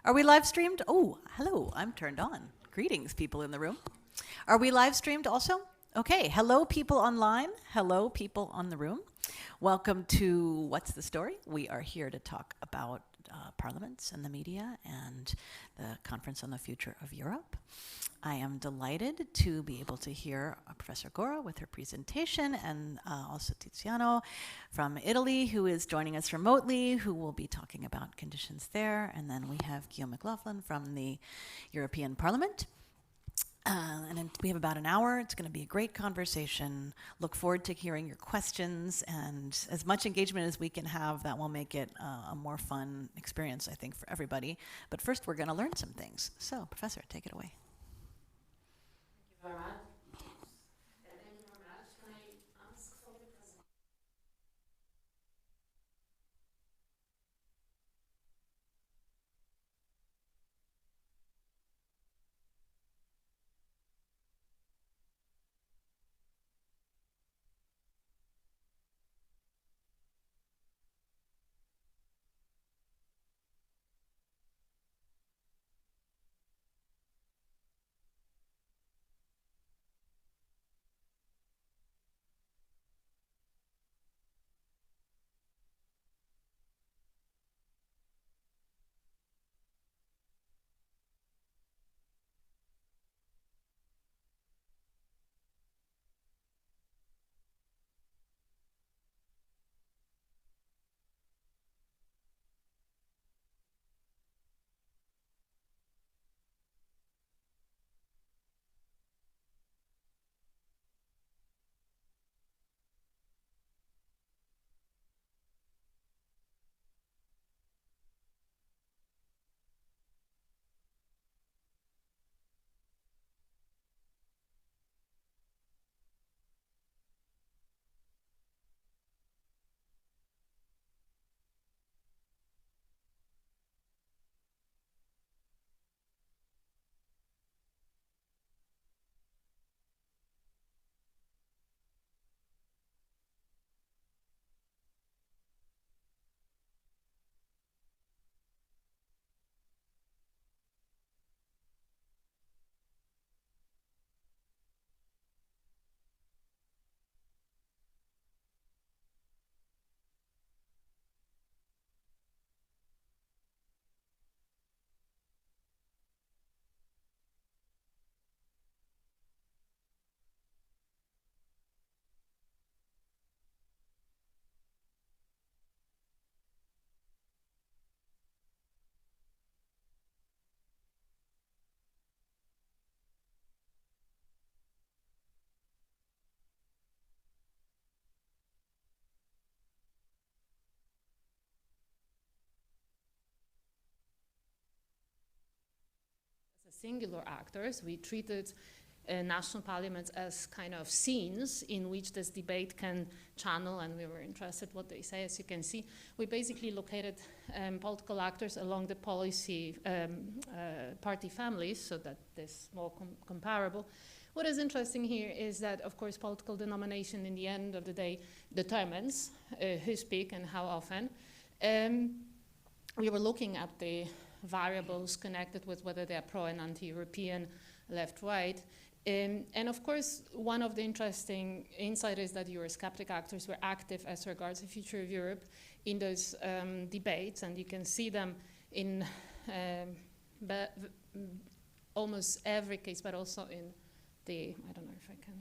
Are we live streamed? Oh, hello, I'm turned on. Greetings, people in the room. Are we live streamed also? Okay, hello, people online. Hello, people on the room. Welcome to What's the Story? We are here to talk about parliaments and the media and the Conference on the Future of Europe. I am delighted to be able to hear Professor Góra with her presentation, and also Tiziano from Italy, who is joining us remotely, who will be talking about conditions there. And then we have Guillaume McLaughlin from the European Parliament. And we have about an hour. It's going to be a great conversation. Look forward to hearing your questions, and as much engagement as we can have, that will make it a more fun experience, I think, for everybody. But first, we're going to learn some things. So, Professor, take it away. Thank you very much. Thank you very much. Can I ask for the presentation? Singular actors. We treated national parliaments as kind of scenes in which this debate can channel, and we were interested what they say. As you can see, we basically located political actors along the policy party families, so that this more comparable. What is interesting here is that, of course, political denomination in the end of the day determines who speak and how often. We were looking at the variables connected with whether they are pro and anti-European, left, right. And of course, one of the interesting insights is that Eurosceptic actors were active as regards the future of Europe in those debates, and you can see them in almost every case, but also in the, I don't know if I can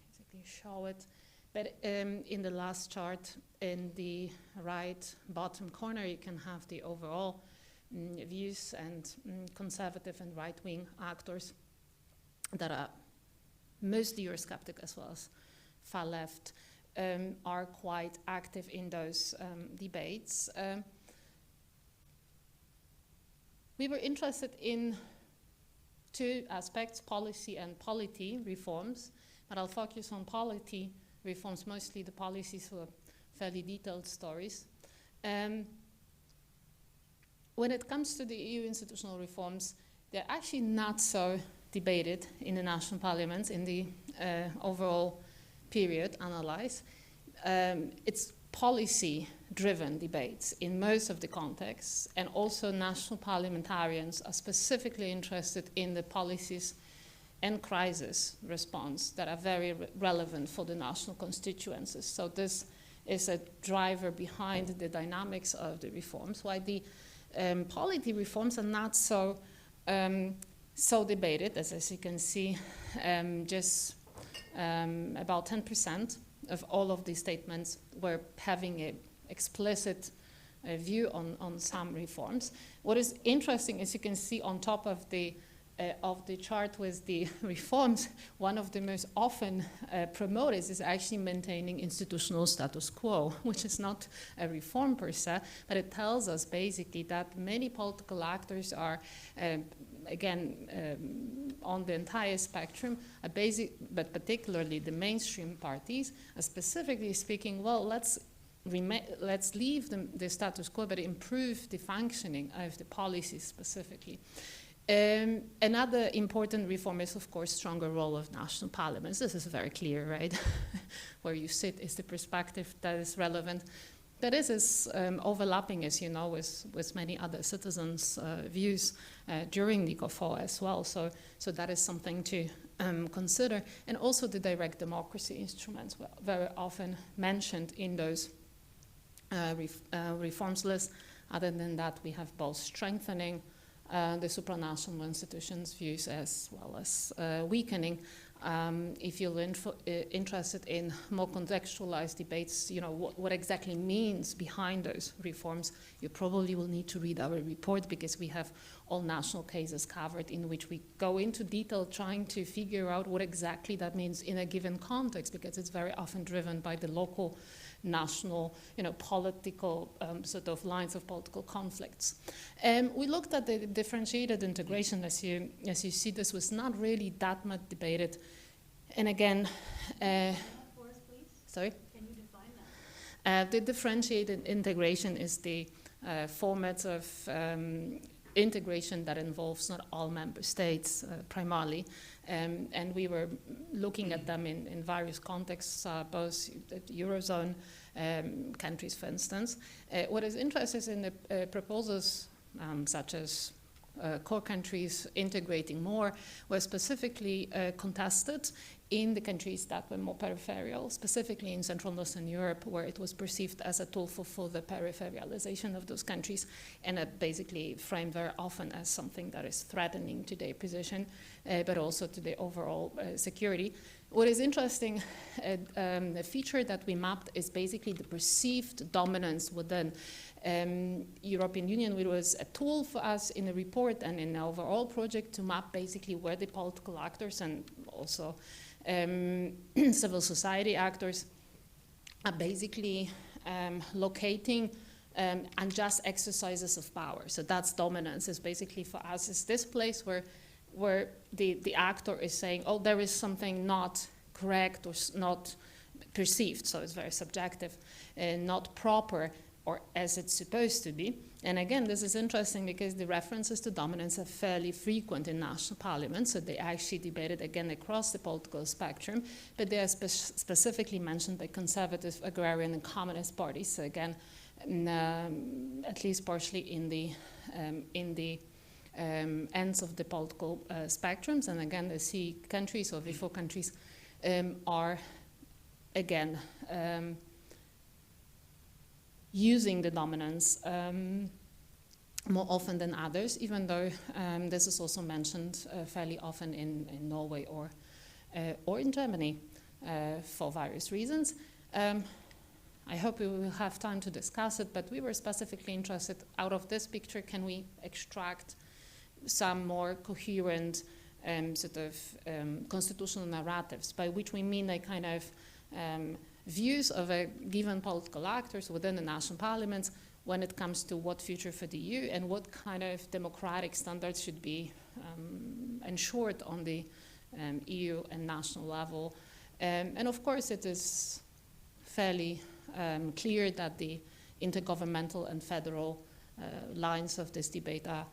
basically show it, but in the last chart in the right bottom corner, you can have the overall views, and conservative and right-wing actors that are mostly Eurosceptic as well as far left are quite active in those debates. We were interested in two aspects, policy and polity reforms, but I'll focus on polity reforms. Mostly the policies were fairly detailed stories. When it comes to the EU institutional reforms, they're actually not so debated in the national parliaments in the overall period analyzed. it's policy-driven debates in most of the contexts, and also national parliamentarians are specifically interested in the policies and crisis response that are very relevant for the national constituencies. So this is a driver behind the dynamics of the reforms, while the polity reforms are not so debated, as you can see, just about 10% of all of these statements were having an explicit view on some reforms. What is interesting, as you can see on top of the chart with the reforms, one of the most often promoted is actually maintaining institutional status quo, which is not a reform per se, but it tells us basically that many political actors are, on the entire spectrum, but particularly the mainstream parties, are specifically speaking, well, let's leave the status quo, but improve the functioning of the policies specifically. Another important reform is, of course, stronger role of national parliaments. This is very clear, right? Where you sit is the perspective that is relevant. But this is overlapping, as you know, with many other citizens' views during the COFO as well. So that is something to consider. And also the direct democracy instruments were very often mentioned in those reforms lists. Other than that, we have both strengthening the supranational institutions' views as well as weakening. If you're interested in more contextualized debates, what exactly means behind those reforms, you probably will need to read our report, because we have all national cases covered in which we go into detail trying to figure out what exactly that means in a given context, because it's very often driven by the local, national, political sort of lines of political conflicts. We looked at the differentiated integration. As you see, this was not really that much debated. And again, For us, please. sorry? Can you define that? The differentiated integration is the format of integration that involves not all member states primarily, and we were looking at them in various contexts, both the Eurozone countries, for instance. What is interesting is in the proposals such as core countries integrating more were specifically contested in the countries that were more peripheral, specifically in Central and Eastern Europe, where it was perceived as a tool for the peripheralization of those countries, and basically framed very often as something that is threatening to their position, but also to the overall security. What is interesting, the feature that we mapped is basically the perceived dominance within European Union, which was a tool for us in the report and in the overall project to map basically where the political actors and also civil society actors are basically locating unjust exercises of power. So that's dominance. Is basically for us is this place where the actor is saying, oh, there is something not correct or not perceived, so it's very subjective, not proper, or as it's supposed to be. And again, this is interesting because the references to dominance are fairly frequent in national parliaments, so they actually debated again across the political spectrum, but they are specifically mentioned by conservative, agrarian, and communist parties. So again, at least partially in the ends of the political spectrums. And again, the C countries or V4 countries are again using the dominance more often than others, even though this is also mentioned fairly often in Norway or in Germany for various reasons. I hope we will have time to discuss it, but we were specifically interested, out of this picture, can we extract some more coherent sort of constitutional narratives, by which we mean a kind of views of a given political actors within the national parliaments when it comes to what future for the EU and what kind of democratic standards should be ensured on the EU and national level. And of course, it is fairly clear that the intergovernmental and federal lines of this debate are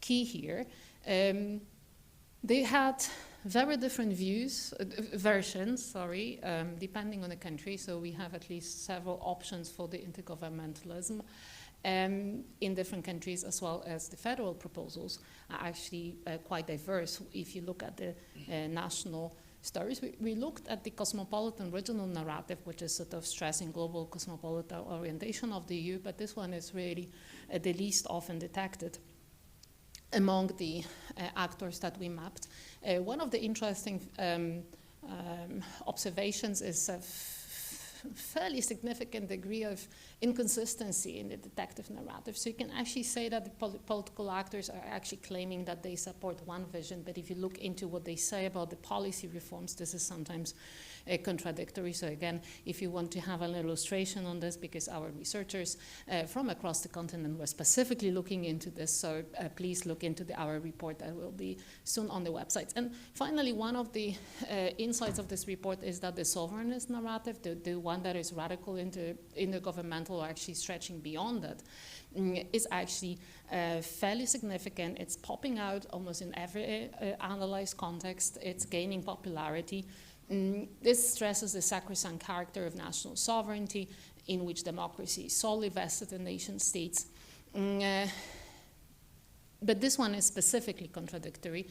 key here. They had very different views, versions, sorry, depending on the country. So we have at least several options for the intergovernmentalism in different countries, as well as the federal proposals are actually quite diverse. If you look at the national stories, we looked at the cosmopolitan regional narrative, which is sort of stressing global cosmopolitan orientation of the EU, but this one is really the least often detected among the actors that we mapped. One of the interesting observations is a fairly significant degree of inconsistency in the detective narrative. So you can actually say that the political actors are actually claiming that they support one vision, but if you look into what they say about the policy reforms, this is sometimes contradictory. So again, if you want to have an illustration on this, because our researchers from across the continent were specifically looking into this, so please look into our report that will be soon on the websites. And finally, one of the insights of this report is that the sovereignist narrative, the one that is radical into intergovernmental or actually stretching beyond that, is actually fairly significant. It's popping out almost in every analyzed context. It's gaining popularity. This stresses the sacrosanct character of national sovereignty, in which democracy is solely vested in nation states. But this one is specifically contradictory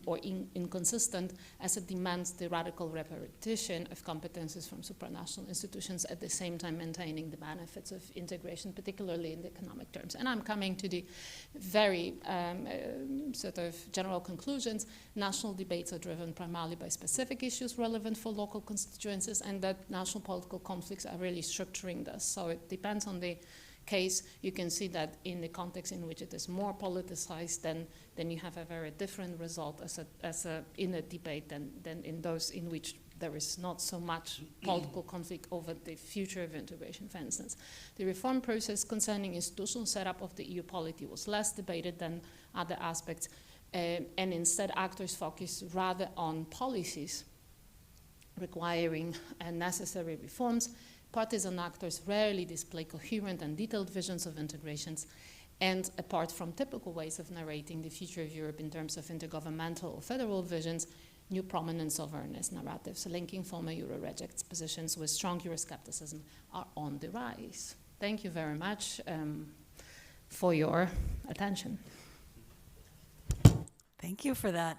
or inconsistent, as it demands the radical repetition of competences from supranational institutions, at the same time maintaining the benefits of integration, particularly in the economic terms. And I'm coming to the very sort of general conclusions. National debates are driven primarily by specific issues relevant for local constituencies, and that national political conflicts are really structuring this. So it depends on the case. You can see that in the context in which it is more politicized, then you have a very different result in a debate than in those in which there is not so much political conflict over the future of integration, for instance. The reform process concerning institutional setup of the EU polity was less debated than other aspects, and instead actors focus rather on policies requiring necessary reforms. Partisan actors rarely display coherent and detailed visions of integrations, and apart from typical ways of narrating the future of Europe in terms of intergovernmental or federal visions, new prominent sovereignist narratives linking former Euro rejects positions with strong Euroscepticism are on the rise. Thank you very much for your attention. Thank you for that.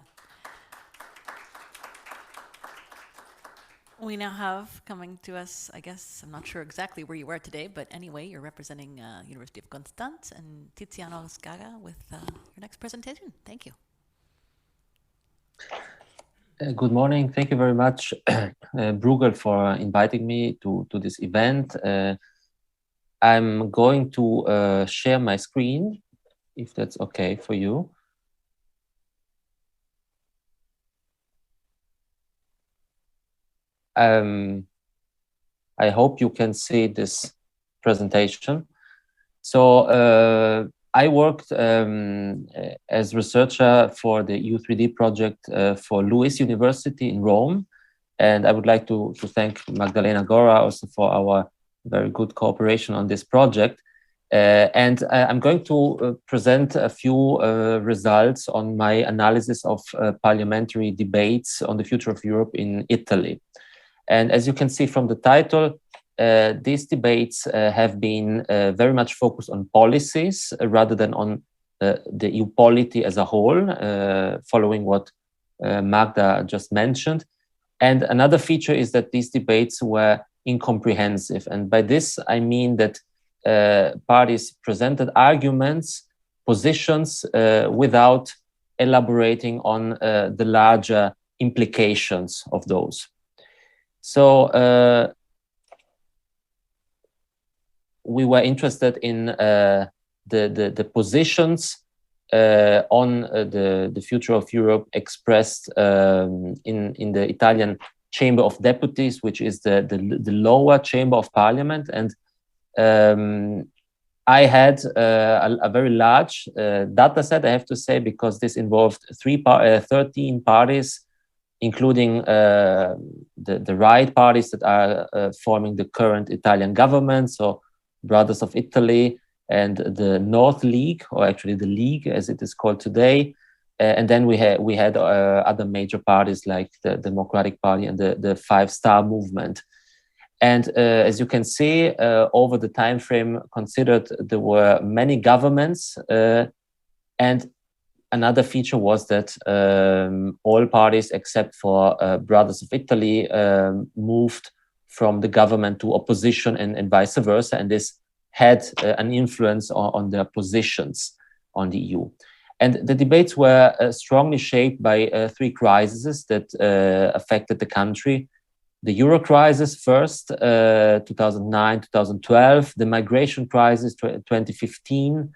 We now have coming to us, I guess, I'm not sure exactly where you are today, but anyway, you're representing University of Constance and Tiziano Scaga with your next presentation. Thank you. Good morning. Thank you very much, Bruegel, for inviting me to this event. I'm going to share my screen, if that's okay for you. I hope you can see this presentation. So I worked as researcher for the EU3D project for Lewis University in Rome. And I would like to thank Magdalena Góra also for our very good cooperation on this project. And I'm going to present a few results on my analysis of parliamentary debates on the future of Europe in Italy. And as you can see from the title, these debates have been very much focused on policies rather than on the EU polity as a whole, following what Magda just mentioned. And another feature is that these debates were incomprehensive. And by this, I mean that parties presented arguments, positions, without elaborating on the larger implications of those. So we were interested in the positions on the future of Europe expressed in the Italian Chamber of Deputies, which is the lower chamber of parliament. And I had a very large data set, I have to say, because this involved 13 parties, including the right parties that are forming the current Italian government, so Brothers of Italy, and the North League, or actually the League as it is called today, And then we had other major parties like the Democratic Party and the Five Star Movement. And as you can see, over the time frame considered, there were many governments, and another feature was that all parties except for Brothers of Italy moved from the government to opposition and vice versa, and this had an influence on their positions on the EU. And the debates were strongly shaped by three crises that affected the country. The Euro crisis first, 2009, 2012, the migration crisis, 2015,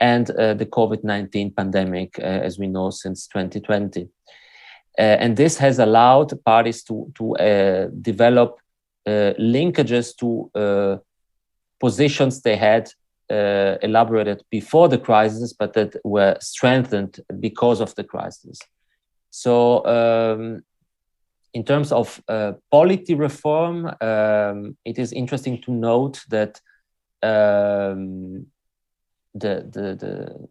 and the COVID-19 pandemic, as we know, since 2020. And this has allowed parties to develop linkages to positions they had elaborated before the crisis, but that were strengthened because of the crisis. So in terms of polity reform, it is interesting to note that the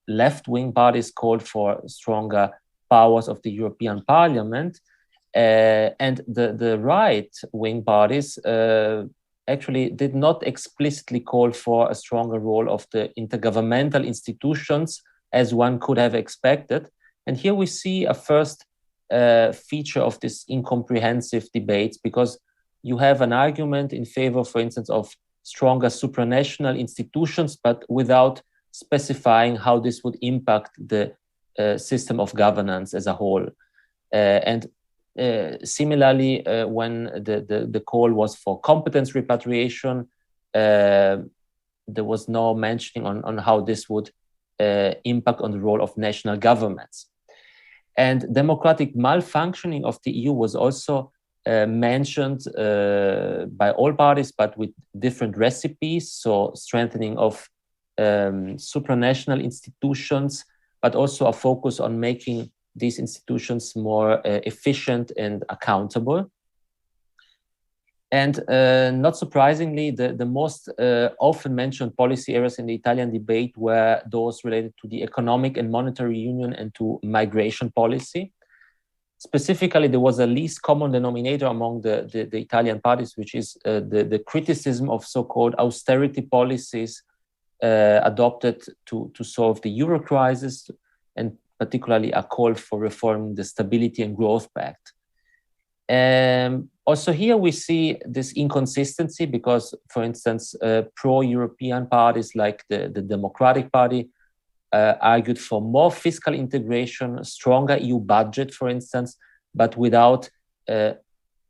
left-wing parties called for stronger powers of the European Parliament, and the right-wing parties actually did not explicitly call for a stronger role of the intergovernmental institutions as one could have expected. And here we see a first feature of this incomprehensive debate, because you have an argument in favor, for instance, of stronger supranational institutions, but without specifying how this would impact the system of governance as a whole. And similarly, when the call was for competence repatriation, there was no mentioning on how this would impact on the role of national governments. And democratic malfunctioning of the EU was also mentioned by all parties, but with different recipes. So strengthening of supranational institutions, but also a focus on making these institutions more efficient and accountable. And not surprisingly, the most often mentioned policy areas in the Italian debate were those related to the economic and monetary union and to migration policy. Specifically, there was a least common denominator among the Italian parties, which is the criticism of so-called austerity policies adopted to solve the Euro crisis, and particularly a call for reforming the Stability and Growth Pact. Also here we see this inconsistency because, for instance, pro-European parties like the Democratic Party argued for more fiscal integration, stronger EU budget, for instance, but without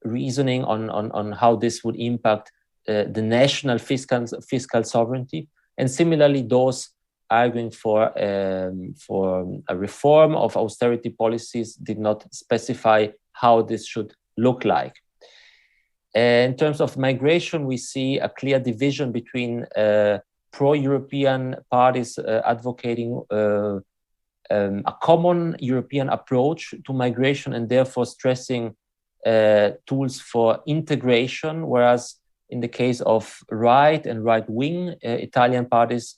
reasoning on how this would impact the national fiscal sovereignty. And similarly, those arguing for a reform of austerity policies did not specify how this should look like. In terms of migration, we see a clear division between pro-European parties advocating a common European approach to migration and therefore stressing tools for integration, whereas in the case of right and right-wing Italian parties,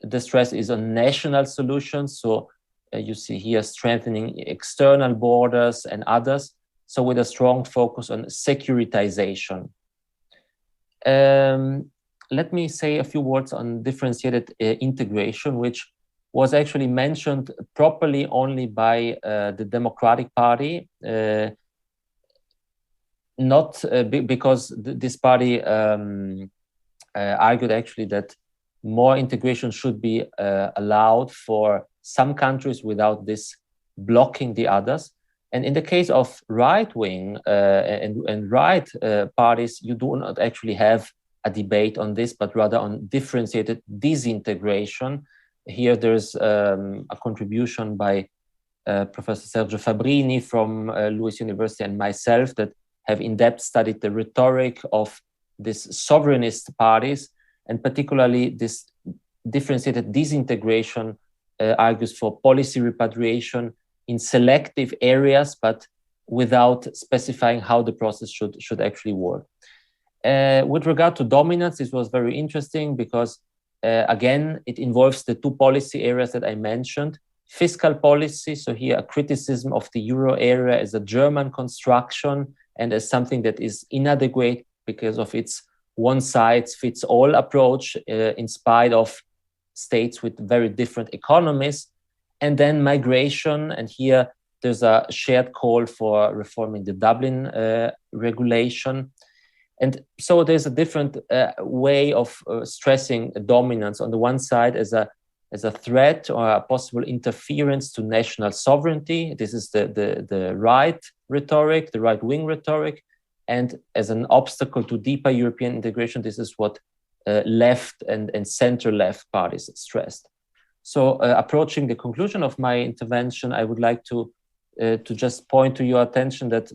the stress is on national solutions. So you see here strengthening external borders and others. So with a strong focus on securitization. Let me say a few words on differentiated integration, which was actually mentioned properly only by the Democratic Party, not because this party argued actually that more integration should be allowed for some countries without this blocking the others. And in the case of right-wing and right parties, you do not actually have a debate on this, but rather on differentiated disintegration. Here there's a contribution by Professor Sergio Fabrini from Lewis University and myself that have in-depth studied the rhetoric of these sovereignist parties, and particularly this differentiated disintegration argues for policy repatriation in selective areas, but without specifying how the process should actually work. With regard to dominance, this was very interesting because, again, it involves the two policy areas that I mentioned. fiscal policy. So here a criticism of the euro area as a German construction and as something that is inadequate because of its one-size-fits-all approach in spite of states with very different economies. And then migration, and here there's a shared call for reforming the Dublin regulation. And so there's a different way of stressing dominance on the one side as a threat or a possible interference to national sovereignty. This is the right rhetoric, the right-wing rhetoric. And as an obstacle to deeper European integration, this is what left and center-left parties stressed. So approaching the conclusion of my intervention, I would like to just point to your attention that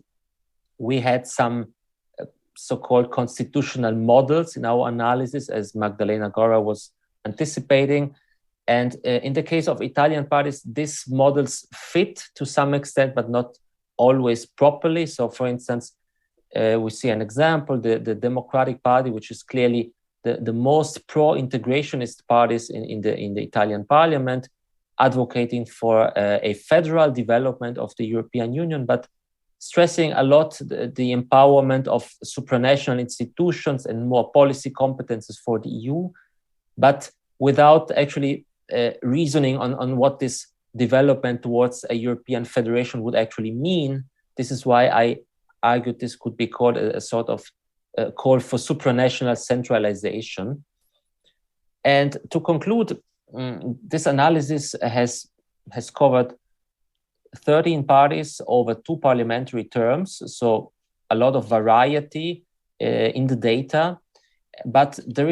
we had some so-called constitutional models in our analysis, as Magdalena Góra was anticipating. And in the case of Italian parties, these models fit to some extent, but not always properly. So for instance, we see an example, the Democratic Party, which is clearly the most pro-integrationist parties in the Italian parliament, advocating for a federal development of the European Union, but stressing a lot the empowerment of supranational institutions and more policy competences for the EU, but without actually reasoning on what this development towards a European federation would actually mean. This is why I argued this could be called a sort of call for supranational centralization. And to conclude, this analysis has covered 13 parties over 2 parliamentary terms, so a lot of variety in the data. But there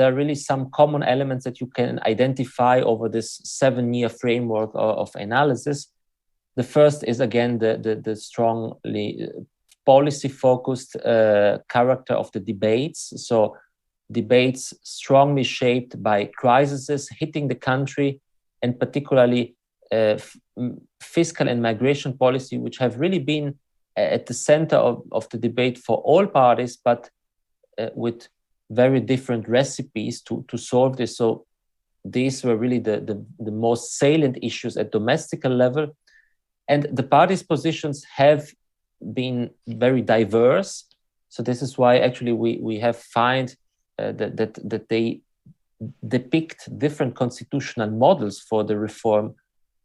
are really some common elements that you can identify over this 7-year framework of analysis. The first is, again, the strongly policy-focused character of the debates. So debates strongly shaped by crises hitting the country, and particularly fiscal and migration policy, which have really been at the center of the debate for all parties, but with very different recipes to solve this. So these were really the most salient issues at domestic level. And the parties' positions have been very diverse. So this is why actually we have found that they depict different constitutional models for the reform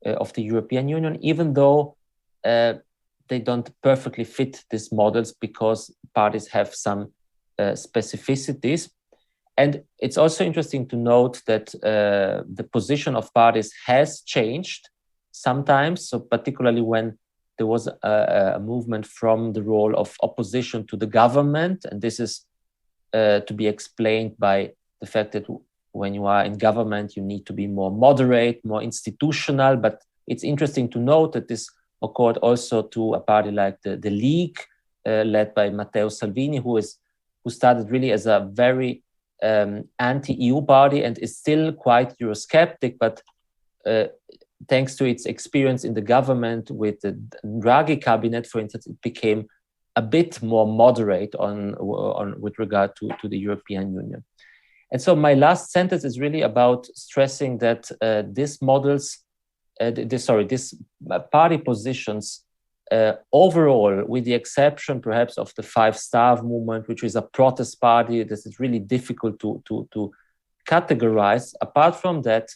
of the European Union, even though they don't perfectly fit these models because parties have some specificities. And it's also interesting to note that the position of parties has changed sometimes, so particularly when there was a movement from the role of opposition to the government, and this is to be explained by the fact that when you are in government, you need to be more moderate, more institutional. But it's interesting to note that this occurred also to a party like the League, led by Matteo Salvini, who started really as a very anti-EU party and is still quite Eurosceptic, but thanks to its experience in the government with the Draghi cabinet, for instance, it became a bit more moderate with regard to the European Union. And so my last sentence is really about stressing that these models, these party positions overall, with the exception perhaps of the Five Star Movement, which is a protest party that is really difficult to categorize. Apart from that,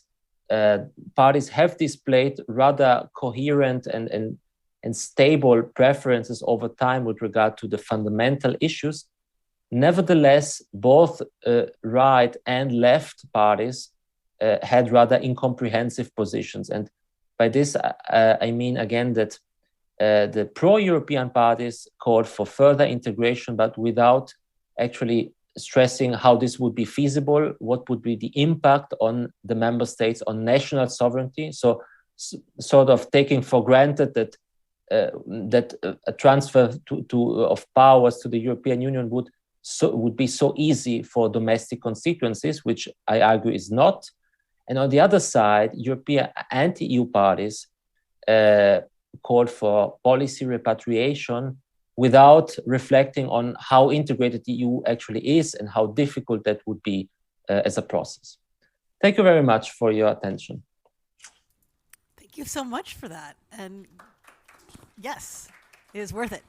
parties have displayed rather coherent and stable preferences over time with regard to the fundamental issues. Nevertheless, both right and left parties had rather incomprehensive positions. And by this, I mean, again, that the pro-European parties called for further integration, but without actually stressing how this would be feasible, what would be the impact on the member states, on national sovereignty. So sort of taking for granted that a transfer of powers to the European Union would be so easy for domestic constituencies, which I argue is not. And on the other side, European anti-EU parties called for policy repatriation without reflecting on how integrated the EU actually is and how difficult that would be as a process. Thank you very much for your attention. Thank you so much for that. And yes, it is worth it.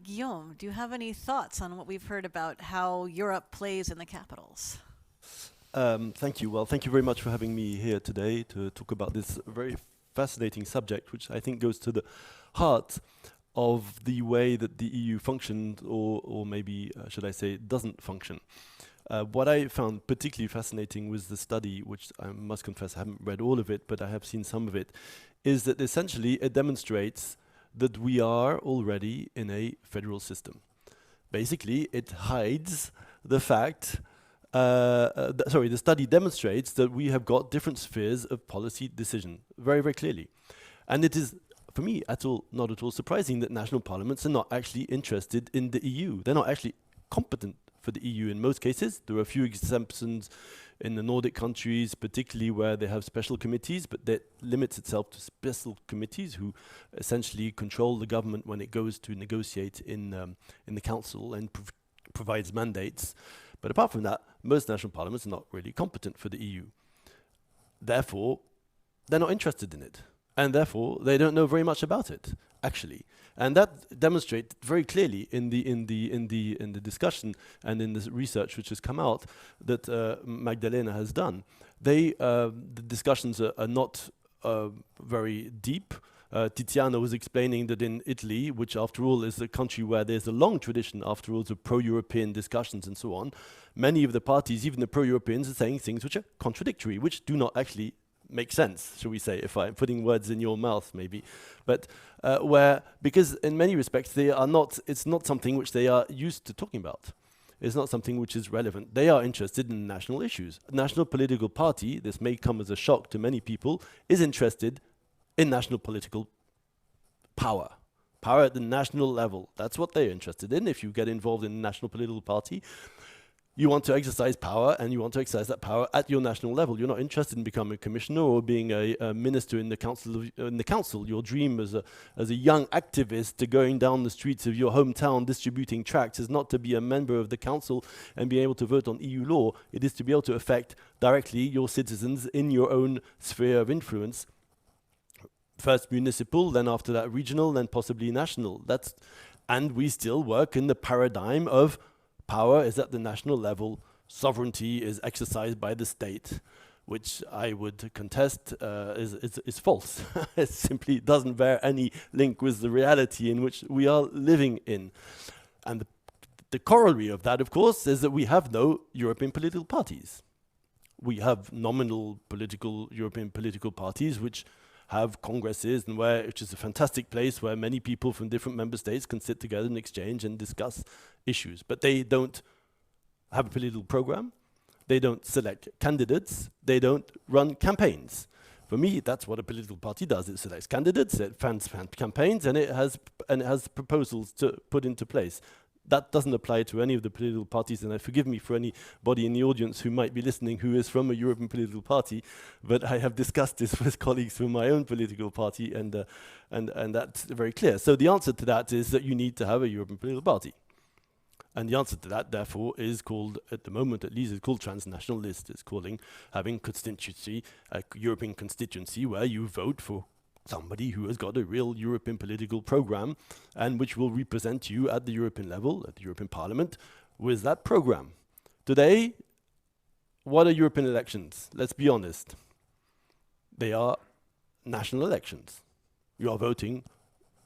Guillaume, do you have any thoughts on what we've heard about how Europe plays in the capitals? Thank you. Well, thank you very much for having me here today to talk about this very fascinating subject, which I think goes to the heart of the way that the EU functioned, or maybe, should I say, doesn't function. What I found particularly fascinating was the study, which I must confess I haven't read all of it, but I have seen some of it, is that essentially it demonstrates that we are already in a federal system. Basically, it hides the fact, the study demonstrates that we have got different spheres of policy decision very, very clearly. And it is, for me, not at all surprising that national parliaments are not actually interested in the EU. They're not actually competent for the EU in most cases. There are a few exceptions in the Nordic countries, particularly where they have special committees, but that limits itself to special committees who essentially control the government when it goes to negotiate in the council and provides mandates. But apart from that, most national parliaments are not really competent for the EU. Therefore, they're not interested in it. And therefore, they don't know very much about it, actually. And that demonstrates very clearly in the discussion and in the research which has come out that Magdalena has done. The discussions are not very deep. Tiziana was explaining that in Italy, which after all is a country where there's a long tradition after all of pro-European discussions and so on, many of the parties, even the pro-Europeans, are saying things which are contradictory, which do not actually make sense, shall we say, if I'm putting words in your mouth, maybe. But because in many respects they are not, it's not something which they are used to talking about. It's not something which is relevant. They are interested in national issues. A national political party, this may come as a shock to many people, is interested in national political power. Power at the national level. That's what they're interested in. If you get involved in a national political party, you want to exercise power, and you want to exercise that power at your national level. You're not interested in becoming a commissioner or being a minister in the council. Your dream as a young activist to going down the streets of your hometown distributing tracts is not to be a member of the council and be able to vote on EU law. It is to be able to affect directly your citizens in your own sphere of influence. First municipal, then after that regional, then possibly national. And we still work in the paradigm of power is at the national level, sovereignty is exercised by the state, which I would contest is false. It simply doesn't bear any link with the reality in which we are living in. And the corollary of that, of course, is that we have no European political parties. We have nominal European political parties, which have congresses, and which is a fantastic place where many people from different member states can sit together and exchange and discuss issues. But they don't have a political program. They don't select candidates. They don't run campaigns. For me, that's what a political party does. It selects candidates, it funds campaigns, and it has proposals to put into place. That doesn't apply to any of the political parties, and forgive me for anybody in the audience who might be listening who is from a European political party, but I have discussed this with colleagues from my own political party, and that's very clear. So the answer to that is that you need to have a European political party. And the answer to that, therefore, is called, at the moment at least, it's called transnational list. It's having constituency, a European constituency, where you vote for somebody who has got a real European political program and which will represent you at the European level, at the European Parliament, with that program. Today, what are European elections? Let's be honest. They are national elections. You are voting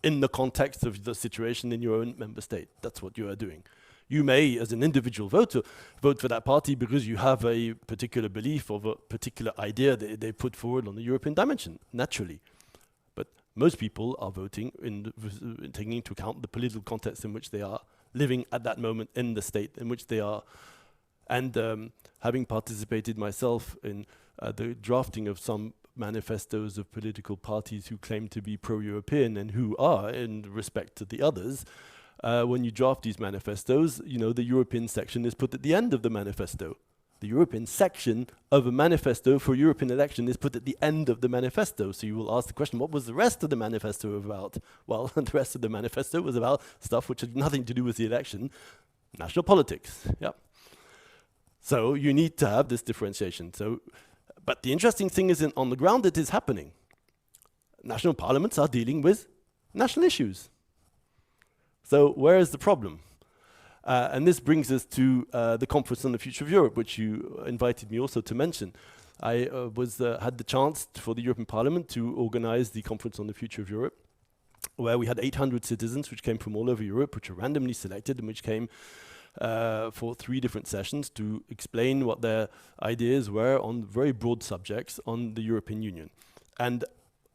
in the context of the situation in your own member state. That's what you are doing. You may, as an individual voter, vote for that party because you have a particular belief of a particular idea that they put forward on the European dimension, naturally. Most people are voting taking into account the political context in which they are living at that moment in the state in which they are. And having participated myself in the drafting of some manifestos of political parties who claim to be pro-European and who are in respect to the others, when you draft these manifestos, the European section is put at the end of the manifesto. The European section of a manifesto for a European election is put at the end of the manifesto. So you will ask the question, what was the rest of the manifesto about? Well, the rest of the manifesto was about stuff which had nothing to do with the election, national politics. Yeah. So you need to have this differentiation. But the interesting thing is on the ground it is happening. national parliaments are dealing with national issues. So where is the problem? And this brings us to the Conference on the Future of Europe, which you invited me also to mention. I had the chance for the European Parliament to organize the Conference on the Future of Europe, where we had 800 citizens which came from all over Europe, which were randomly selected and which came for 3 different sessions to explain what their ideas were on very broad subjects on the European Union. And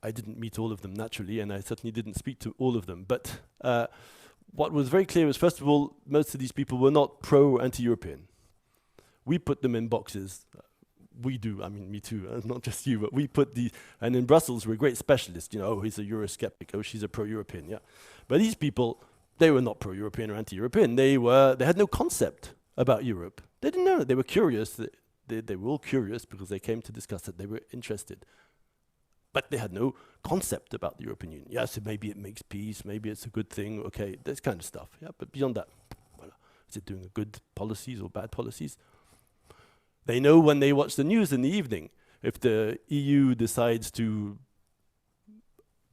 I didn't meet all of them naturally, and I certainly didn't speak to all of them. But what was very clear was, first of all, most of these people were not pro or anti-European. We put them in boxes. We do, I mean, me too, not just you, but we put and in Brussels, we're great specialists, you know, oh, he's a Eurosceptic, oh, she's a pro-European, yeah. But these people, they were not pro-European or anti-European. They had no concept about Europe. They didn't know. They were curious. They were all curious because they came to discuss it. They were interested. But they had no concept about the European Union. Yeah, so maybe it makes peace, maybe it's a good thing, okay, this kind of stuff, yeah. But beyond that, voilà. Is it doing good policies or bad policies? They know when they watch the news in the evening, if the EU decides to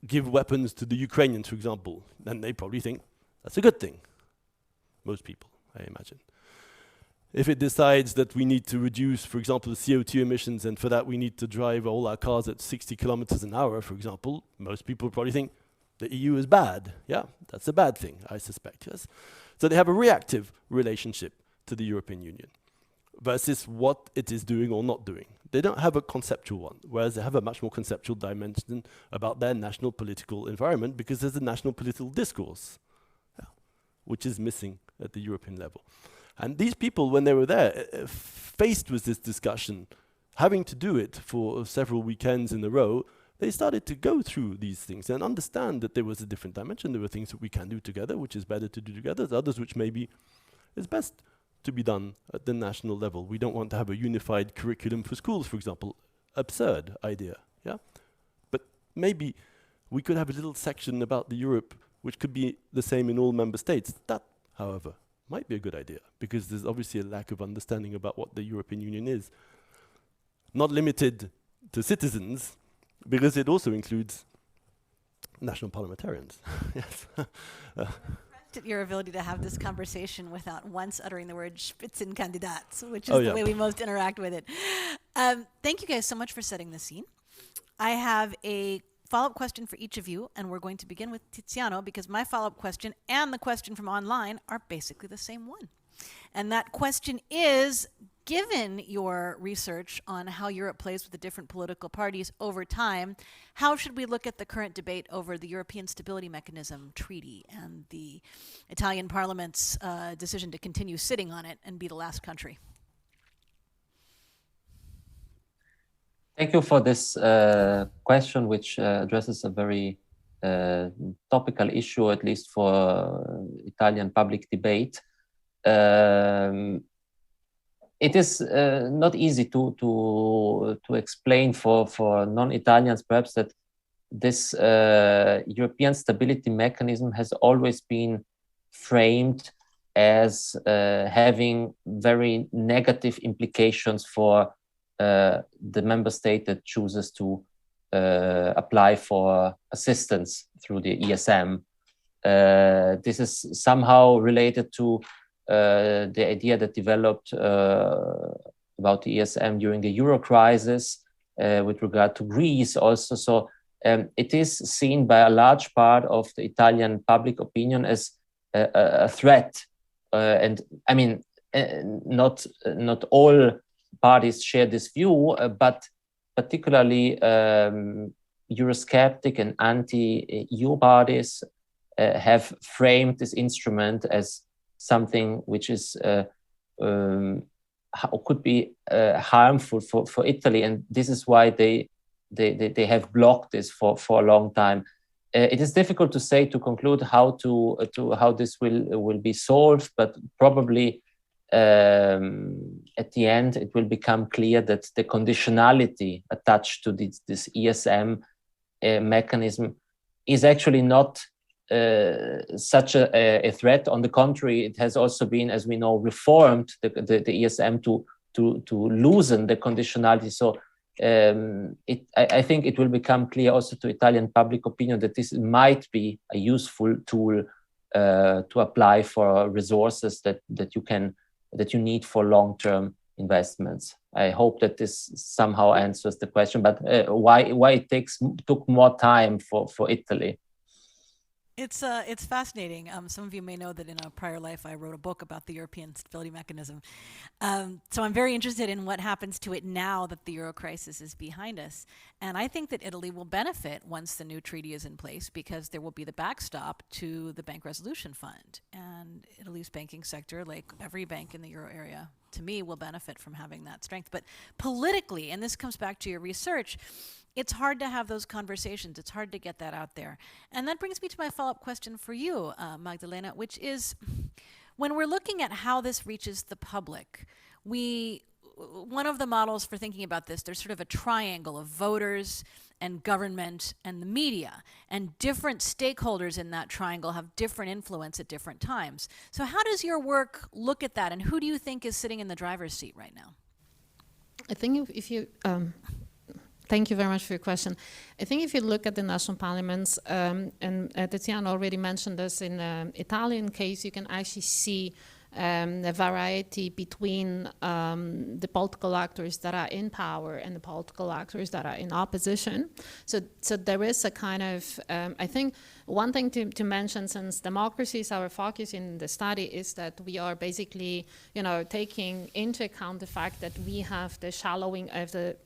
give weapons to the Ukrainians, for example, then they probably think that's a good thing. Most people, I imagine. If it decides that we need to reduce, for example, the CO2 emissions, and for that we need to drive all our cars at 60 kilometers an hour, for example, most people probably think the EU is bad. Yeah, that's a bad thing, I suspect, yes. So they have a reactive relationship to the European Union versus what it is doing or not doing. They don't have a conceptual one, whereas they have a much more conceptual dimension about their national political environment, because there's a national political discourse, yeah, which is missing at the European level. And these people, when they were there, faced with this discussion, having to do it for several weekends in a row, they started to go through these things and understand that there was a different dimension. There were things that we can do together, which is better to do together. There's others which maybe is best to be done at the national level. We don't want to have a unified curriculum for schools, for example. Absurd idea, yeah? But maybe we could have a little section about the Europe which could be the same in all member states. That, however, might be a good idea, because there's obviously a lack of understanding about what the European Union is. Not limited to citizens, because it also includes national parliamentarians. Yes. At your ability to have this conversation without once uttering the word Spitzenkandidat, which is Oh, the yeah. way we most interact with it. Thank you guys so much for setting the scene. I have a follow-up question for each of you, and we're going to begin with Tiziano, because my follow-up question and the question from online are basically the same one. And that question is, given your research on how Europe plays with the different political parties over time, how should we look at the current debate over the European Stability Mechanism Treaty and the Italian Parliament's decision to continue sitting on it and be the last country? Thank you for this question, which addresses a very topical issue, at least for Italian public debate. It is not easy to explain for non-Italians, perhaps, that this European stability mechanism has always been framed as having very negative implications for the member state that chooses to apply for assistance through the ESM. This is somehow related to the idea that developed about the ESM during the Euro crisis with regard to Greece also. So it is seen by a large part of the Italian public opinion as a threat. And I mean, not all parties share this view, but particularly Eurosceptic and anti-EU parties have framed this instrument as something which is could be harmful for Italy, and this is why they have blocked this for a long time. It is difficult to say, to conclude how how this will be solved, but probably at the end it will become clear that the conditionality attached to this ESM mechanism is actually not such a threat. On the contrary, it has also been, as we know, reformed the ESM to loosen the conditionality. So I think it will become clear also to Italian public opinion that this might be a useful tool to apply for resources that you need for long-term investments. I hope that this somehow answers the question, but why it took more time for Italy? It's fascinating. Some of you may know that in a prior life I wrote a book about the European Stability Mechanism. So I'm very interested in what happens to it now that the euro crisis is behind us. And I think that Italy will benefit once the new treaty is in place, because there will be the backstop to the Bank Resolution Fund. And Italy's banking sector, like every bank in the euro area, to me, will benefit from having that strength. But politically, and this comes back to your research, it's hard to have those conversations. It's hard to get that out there. And that brings me to my follow-up question for you, Magdalena, which is, when we're looking at how this reaches the public, one of the models for thinking about this, there's sort of a triangle of voters and government and the media, and different stakeholders in that triangle have different influence at different times. So how does your work look at that, and who do you think is sitting in the driver's seat right now? I think if you... Thank you very much for your question. I think if you look at the national parliaments, and Tiziana already mentioned this in the Italian case, you can actually see a variety between the political actors that are in power and the political actors that are in opposition. So there is a kind of, I think one thing to mention, since democracy is our focus in the study, is that we are basically, taking into account the fact that we have the shallowing of the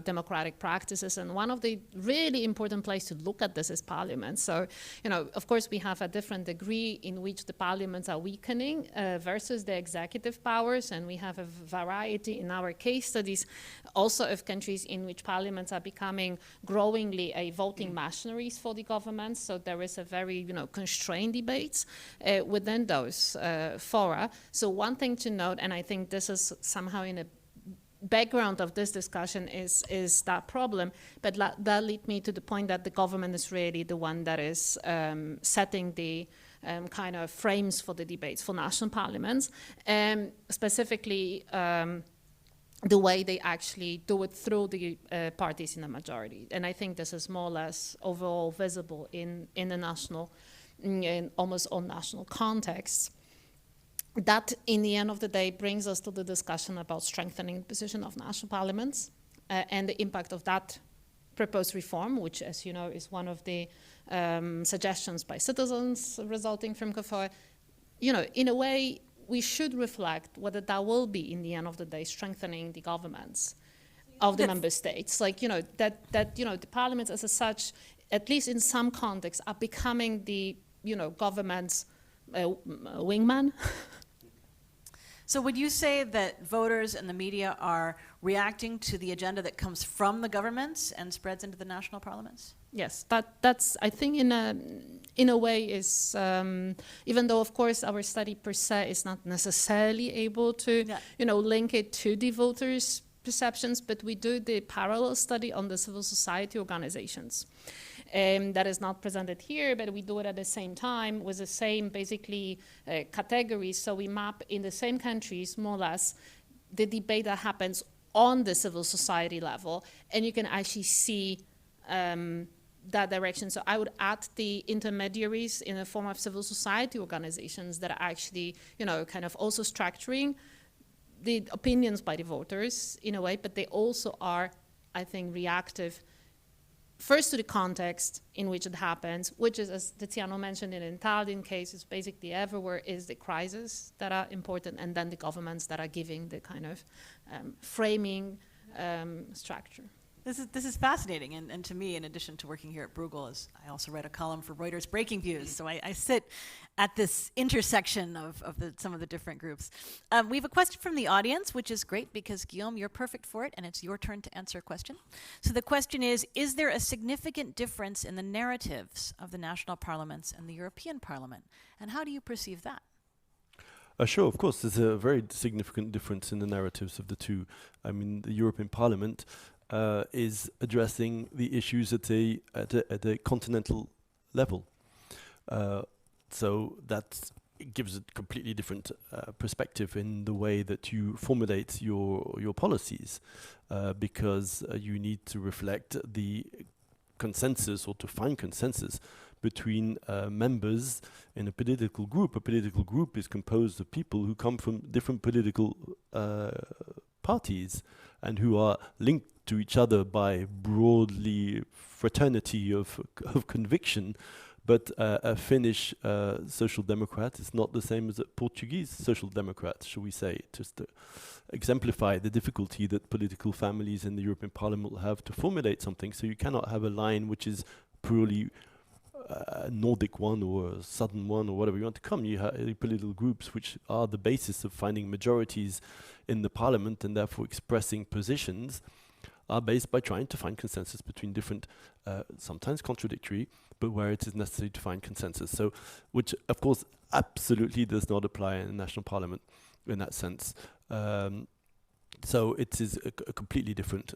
democratic practices. And one of the really important places to look at this is parliament. So, of course, we have a different degree in which the parliaments are weakening versus the executive powers. And we have a variety in our case studies also of countries in which parliaments are becoming growingly a voting machineries for the governments. So there is a very, constrained debates within those fora. So one thing to note, and I think this is somehow in a background of this discussion is that problem, but that leads me to the point that the government is really the one that is setting the kind of frames for the debates for national parliaments, specifically the way they actually do it through the parties in the majority. And I think this is more or less overall visible in the national, in almost all national contexts. That, in the end of the day, brings us to the discussion about strengthening the position of national parliaments and the impact of that proposed reform, which, as you know, is one of the suggestions by citizens resulting from CAFOI. In a way, we should reflect whether that will be, in the end of the day, strengthening the governments of the member states. The parliaments as such, at least in some contexts, are becoming the, government's wingman. So would you say that voters and the media are reacting to the agenda that comes from the governments and spreads into the national parliaments? Yes, that's I think in a way is even though of course our study per se is not necessarily able to link it to the voters' perceptions, but we do the parallel study on the civil society organizations. That is not presented here, but we do it at the same time with the same basically categories. So we map in the same countries, more or less, the debate that happens on the civil society level, and you can actually see that direction. So I would add the intermediaries in the form of civil society organizations that are actually, kind of also structuring the opinions by the voters in a way, but they also are, I think, reactive first to the context in which it happens, which is, as Tiziano mentioned in an Italian case, is basically everywhere is the crises that are important, and then the governments that are giving the kind of framing structure. This is fascinating, and to me, in addition to working here at Bruegel, I also read a column for Reuters Breaking Views, so I sit at this intersection of some of the different groups. We have a question from the audience, which is great because, Guillaume, you're perfect for it, and it's your turn to answer a question. So the question is there a significant difference in the narratives of the national parliaments and the European Parliament, and how do you perceive that? Sure, of course, there's a very significant difference in the narratives of the two. I mean, the European Parliament is addressing the issues at a continental level. So that's it gives a completely different perspective in the way that you formulate your policies, because you need to reflect the consensus, or to find consensus between members in a political group. A political group is composed of people who come from different political parties and who are linked to each other by broadly fraternity of conviction. But a Finnish social democrat is not the same as a Portuguese social democrat, shall we say, just to exemplify the difficulty that political families in the European Parliament will have to formulate something. So you cannot have a line which is purely a Nordic one or a Southern one or whatever you want to come. You have political groups which are the basis of finding majorities in the Parliament, and therefore expressing positions are based by trying to find consensus between different, sometimes contradictory, but where it is necessary to find consensus. So, which of course absolutely does not apply in the national parliament in that sense. So it is a completely different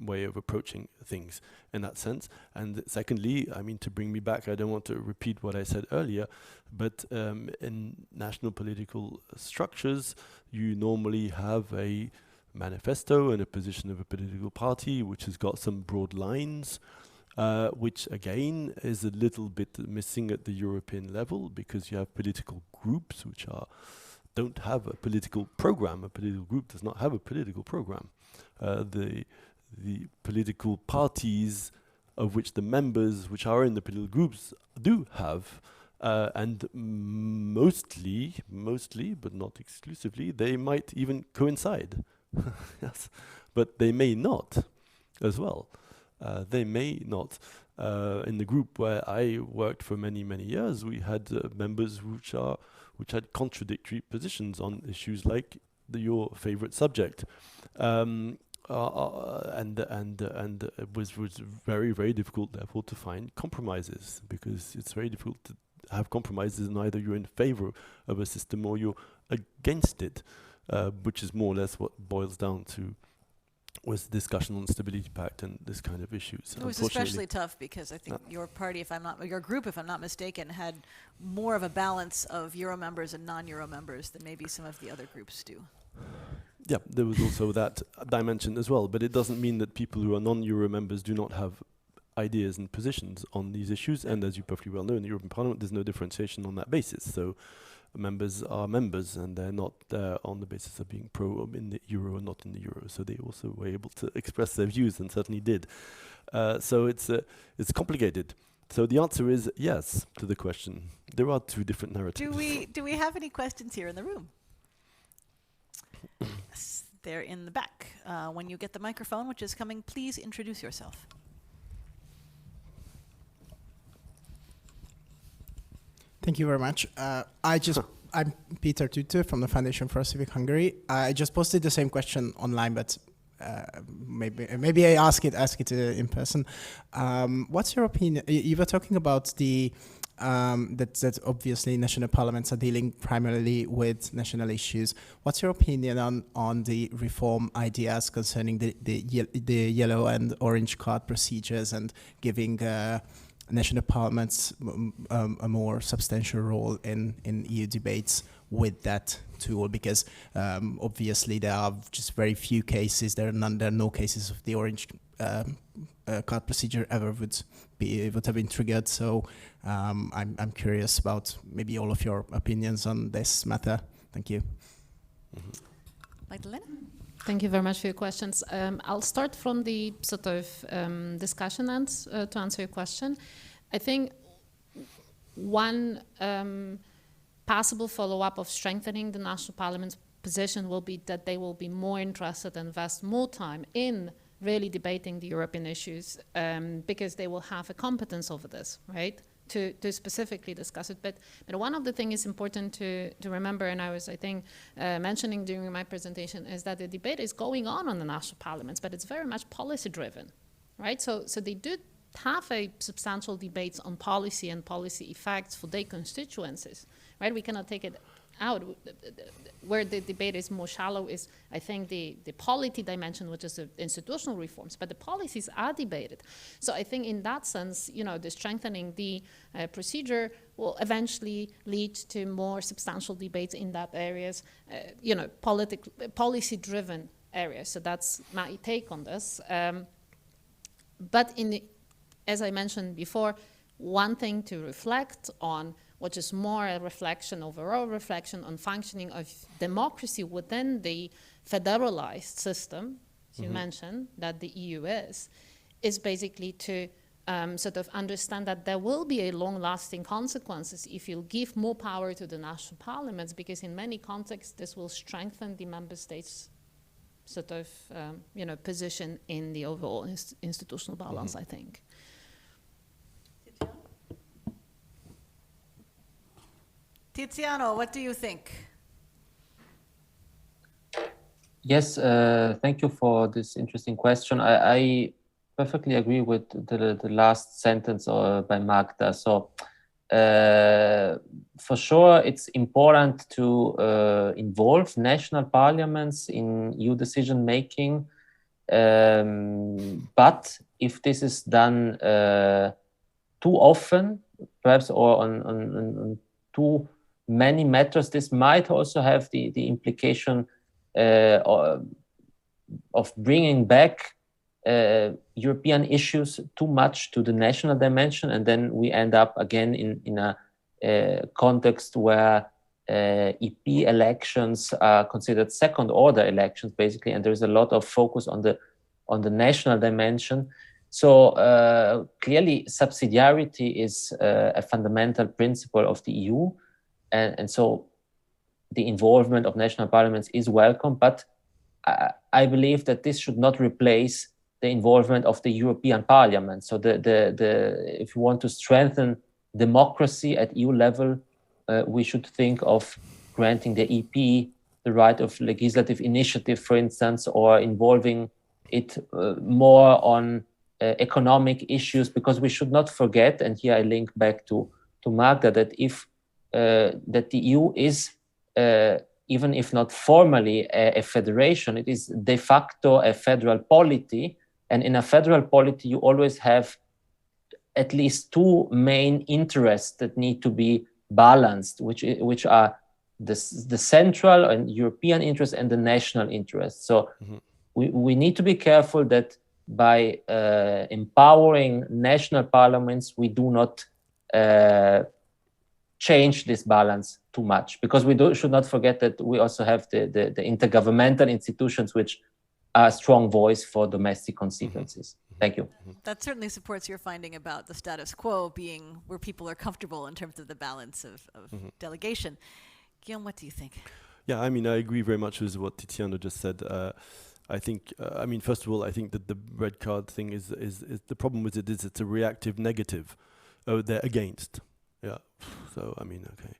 way of approaching things in that sense. And secondly, I mean, to bring me back, I don't want to repeat what I said earlier, but in national political structures, you normally have a manifesto and a position of a political party which has got some broad lines, which again is a little bit missing at the European level, because you have political groups which don't have a political program. A political group does not have a political program. The political parties of which the members which are in the political groups do have, and mostly, but not exclusively, they might even coincide. Yes, but they may not as well. They may not. In the group where I worked for many years, we had members which had contradictory positions on issues like your favorite subject, and it was very difficult, therefore, to find compromises, because it's very difficult to have compromises, and either you're in favor of a system or you're against it, which is more or less what boils down to was discussion on Stability Pact and this kind of issues. It was especially tough because I think your party, your group, if I'm not mistaken, had more of a balance of Euro members and non-Euro members than maybe some of the other groups do. Yeah, there was also that dimension as well, but it doesn't mean that people who are non-Euro members do not have ideas and positions on these issues. And as you perfectly well know, in the European Parliament, there's no differentiation on that basis. So members are members, and they're not on the basis of being pro in the euro or not in the euro. So they also were able to express their views, and certainly did. So it's complicated. So the answer is yes to the question. There are two different narratives. Do we have any questions here in the room? Yes, they're in the back. When you get the microphone, which is coming, please introduce yourself. Thank you very much. I'm Peter Tutu from the Foundation for Civic Hungary. I just posted the same question online, but maybe I ask it in person. What's your opinion? You were talking about that obviously national parliaments are dealing primarily with national issues. What's your opinion on the reform ideas concerning the yellow and orange card procedures and giving national parliaments a more substantial role in EU debates with that tool? Because obviously there are just very few cases. There are no cases of the orange card procedure ever would have been triggered. So I'm curious about maybe all of your opinions on this matter. Thank you. Magdalena? Thank you very much for your questions. I'll start from the sort of discussion end to answer your question. I think one possible follow-up of strengthening the national parliament's position will be that they will be more interested and invest more time in really debating the European issues, because they will have a competence over this, right? To specifically discuss it. But one of the things is important to remember, and I was, I think, mentioning during my presentation, is that the debate is going on the national parliaments, but it's very much policy driven, right? So they do have a substantial debates on policy and policy effects for their constituencies, right? We cannot take it out. Where the debate is more shallow is, I think, the polity dimension, which is the institutional reforms, but the policies are debated. So I think in that sense, the strengthening the procedure will eventually lead to more substantial debates in that areas, policy-driven areas. So that's my take on this. But as I mentioned before, one thing to reflect on, which is more a reflection, overall reflection on functioning of democracy within the federalized system, as you mentioned, that the EU is basically to sort of understand that there will be a long-lasting consequences if you give more power to the national parliaments, because in many contexts this will strengthen the member states' sort of position in the overall institutional balance, I think. Tiziano, what do you think? Yes, thank you for this interesting question. I perfectly agree with the last sentence by Magda. So for sure, it's important to involve national parliaments in EU decision making. But if this is done too often, perhaps, or on too many matters, this might also have the implication of bringing back European issues too much to the national dimension, and then we end up again in a context where EP elections are considered second-order elections, basically, and there's a lot of focus on the national dimension. So clearly, subsidiarity is a fundamental principle of the EU, and so the involvement of national parliaments is welcome, but I believe that this should not replace the involvement of the European Parliament. So if you want to strengthen democracy at EU level, we should think of granting the EP the right of legislative initiative, for instance, or involving it more on economic issues, because we should not forget, and here I link back to Magda, that that the EU is, even if not formally a federation, it is de facto a federal polity. And in a federal polity, you always have at least two main interests that need to be balanced, which are the central and European interest and the national interest. So we need to be careful that by empowering national parliaments, we do not change this balance too much, because we should not forget that we also have the intergovernmental institutions, which are a strong voice for domestic constituencies. Thank you. That certainly supports your finding about the status quo being where people are comfortable in terms of the balance of delegation. Guillaume, what do you think? Yeah, I mean, I agree very much with what Tiziano just said. I think, first of all, I think that the red card thing is the problem with it is it's a reactive negative. Oh, they're against. Yeah. So, I mean, okay.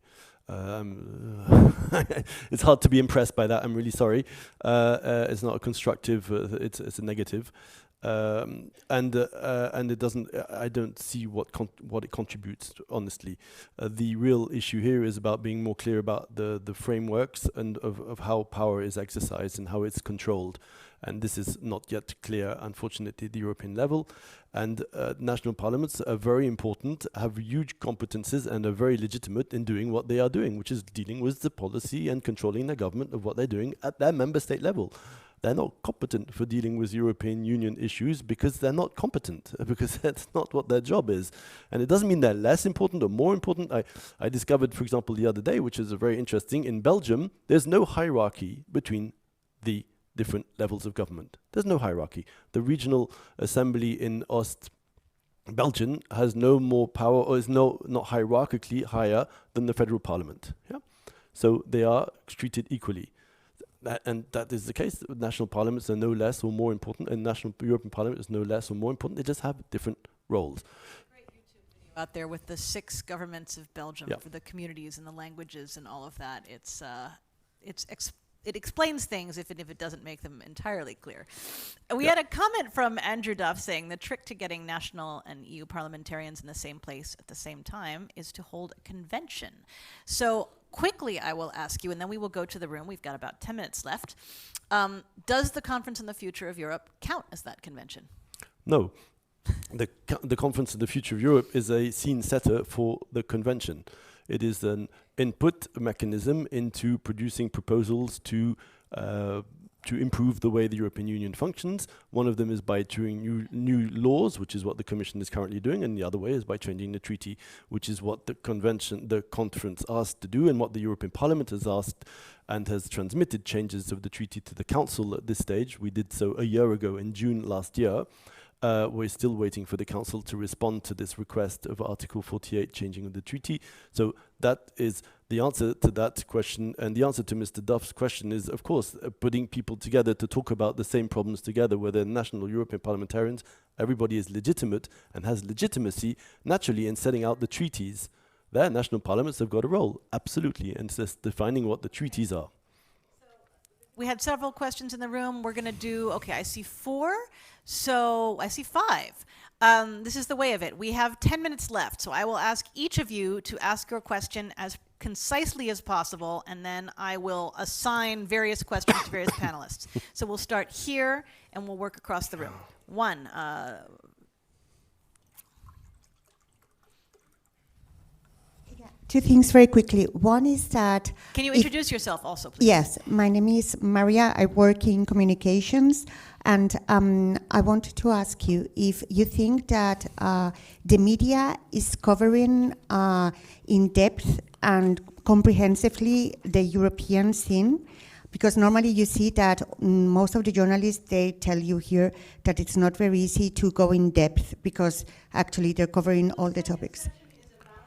It's hard to be impressed by that. I'm really sorry. It's not a constructive. It's a negative, and it doesn't. I don't see what it contributes. Honestly, the real issue here is about being more clear about the frameworks and of how power is exercised and how it's controlled. And this is not yet clear, unfortunately, at the European level. And national parliaments are very important, have huge competences, and are very legitimate in doing what they are doing, which is dealing with the policy and controlling the government of what they're doing at their member state level. They're not competent for dealing with European Union issues because they're not competent, because that's not what their job is. And it doesn't mean they're less important or more important. I discovered, for example, the other day, which is very interesting, in Belgium, there's no hierarchy between the different levels of government. There's no hierarchy. The regional assembly in Belgium has no more power, or is not hierarchically higher than the federal parliament. Yeah, so they are treated equally, and that is the case. National parliaments are no less or more important, and European Parliament is no less or more important. They just have different roles. Great YouTube video out there with the 6 governments of Belgium for the communities and the languages and all of that. It explains things if it doesn't make them entirely clear. We had a comment from Andrew Duff saying the trick to getting national and EU parliamentarians in the same place at the same time is to hold a convention. So quickly I will ask you, and then we will go to the room. We've got about 10 minutes left. Does the Conference on the Future of Europe count as that convention? No. The Conference on the Future of Europe is a scene setter for the convention. It is an input mechanism into producing proposals to improve the way the European Union functions. One of them is by doing new laws, which is what the Commission is currently doing, and the other way is by changing the treaty, which is what the conference asked to do, and what the European Parliament has asked and has transmitted changes of the treaty to the Council at this stage. We did so a year ago in June last year. We're still waiting for the Council to respond to this request of Article 48 changing of the treaty. So that is the answer to that question. And the answer to Mr. Duff's question is, of course, putting people together to talk about the same problems together, where they're national European parliamentarians. Everybody is legitimate and has legitimacy naturally in setting out the treaties. Their national parliaments have got a role, absolutely, and it's just defining what the treaties are. We had several questions in the room. We're going to do, okay, I see 4. So I see 5. This is the way of it. We have 10 minutes left, so I will ask each of you to ask your question as concisely as possible, and then I will assign various questions to various panelists. So we'll start here, and we'll work across the room. 1. Two things very quickly. One is that... Can you introduce yourself also, please? Yes, my name is Maria. I work in communications, and I wanted to ask you if you think that the media is covering in depth and comprehensively the European scene, because normally you see that most of the journalists, they tell you here that it's not very easy to go in depth because actually they're covering all the topics.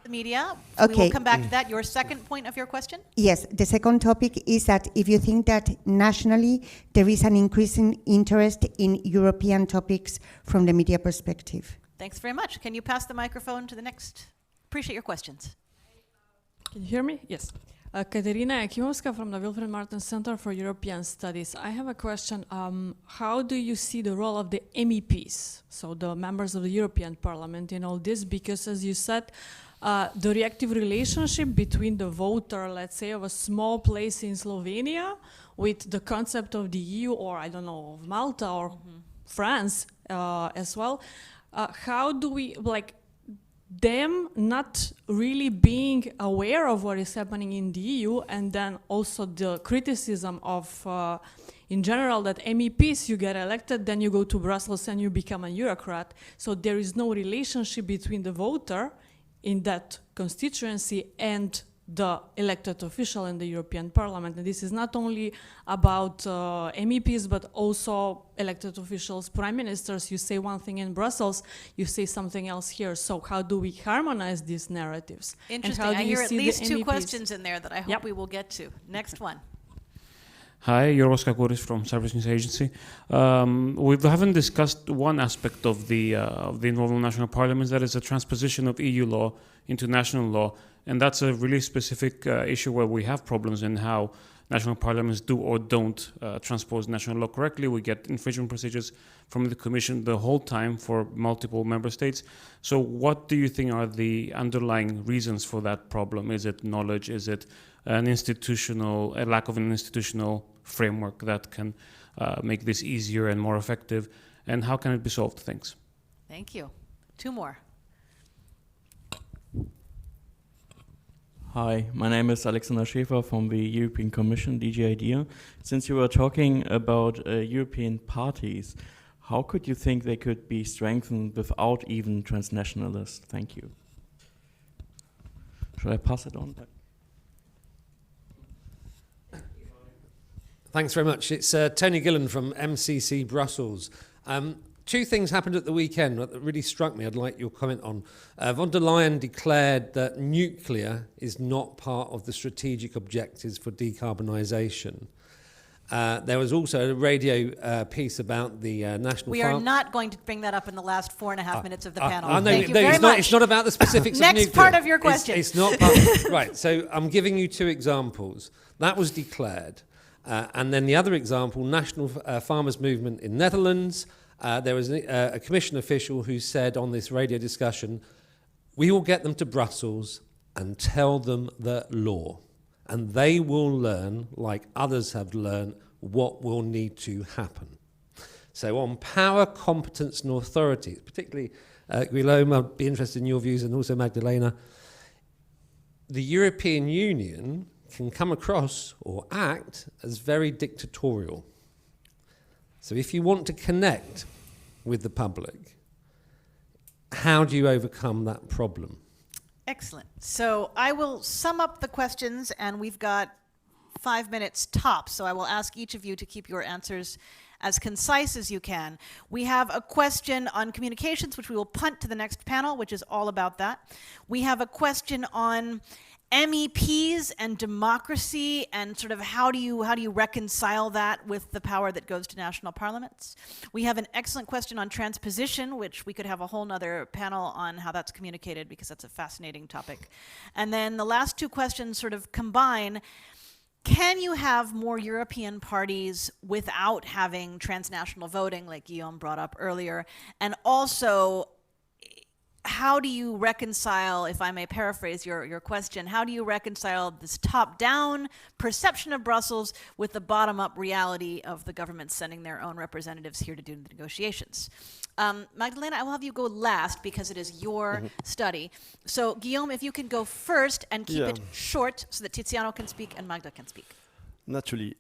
Media. Okay. We will come back to that. Your second point of your question? Yes, the second topic is that if you think that nationally there is an increasing interest in European topics from the media perspective. Thanks very much. Can you pass the microphone to the next? Appreciate your questions. Can you hear me? Yes. Katarzyna Jakimowska from the Wilfred Martens Center for European Studies. I have a question. How do you see the role of the MEPs, so the members of the European Parliament in all this? Because as you said, the reactive relationship between the voter, let's say, of a small place in Slovenia with the concept of the EU, or I don't know, of Malta or France as well. How do we, like, them not really being aware of what is happening in the EU, and then also the criticism of, in general, that MEPs, you get elected, then you go to Brussels and you become a Eurocrat. So there is no relationship between the voter in that constituency and the elected official in the European Parliament. And this is not only about MEPs, but also elected officials, prime ministers. You say one thing in Brussels, you say something else here. So how do we harmonize these narratives? Interesting. And how do I you hear at see least the 2 MEPs? questions in there that I hope Yep. we will get to. Next one. Hi, Oskar Koris from Service News Agency. We haven't discussed one aspect of the involvement of national parliaments, that is the transposition of EU law into national law. And that's a really specific issue where we have problems in how national parliaments do or don't transpose national law correctly. We get infringement procedures from the Commission the whole time for multiple member states. So what do you think are the underlying reasons for that problem? Is it knowledge? Is it a lack of an institutional framework that can make this easier and more effective? And how can it be solved? Thanks. Thank you. 2 more. Hi, my name is Alexander Schäfer from the European Commission, DG IDEA. Since you were talking about European parties, how could you think they could be strengthened without even transnationalists? Thank you. Should I pass it on? Thanks very much. It's Tony Gillen from MCC Brussels. 2 things happened at the weekend that really struck me. I'd like your comment on. Von der Leyen declared that nuclear is not part of the strategic objectives for decarbonisation. There was also a radio piece about the national... We are not going to bring that up in the last 4.5 minutes of the panel. No, Thank you very much. It's not about the specifics of nuclear. Next part of your question. It's not part, right, so I'm giving you 2 examples. That was declared. And then the other example, National Farmers Movement in Netherlands, there was a commission official who said on this radio discussion, we will get them to Brussels and tell them the law. and they will learn, like others have learned, what will need to happen. So on power, competence and authority, particularly Guillaume, I'd be interested in your views, and also Magdalena, the European Union can come across or act as very dictatorial. So if you want to connect with the public, how do you overcome that problem? Excellent. So I will sum up the questions, and we've got 5 minutes tops, so I will ask each of you to keep your answers as concise as you can. We have a question on communications, which we will punt to the next panel, which is all about that. We have a question on MEPs and democracy, and sort of how do you reconcile that with the power that goes to national parliaments? We have an excellent question on transposition, which we could have a whole nother panel on how that's communicated, because that's a fascinating topic. And then the last two questions sort of combine: can you have more European parties without having transnational voting, like Guillaume brought up earlier? And also, how do you reconcile, if I may paraphrase your question, how do you reconcile this top-down perception of Brussels with the bottom-up reality of the government sending their own representatives here to do the negotiations? Magdalena, I will have you go last because it is your study. So Guillaume, if you can go first and keep it short so that Tiziano can speak and Magda can speak. Naturally.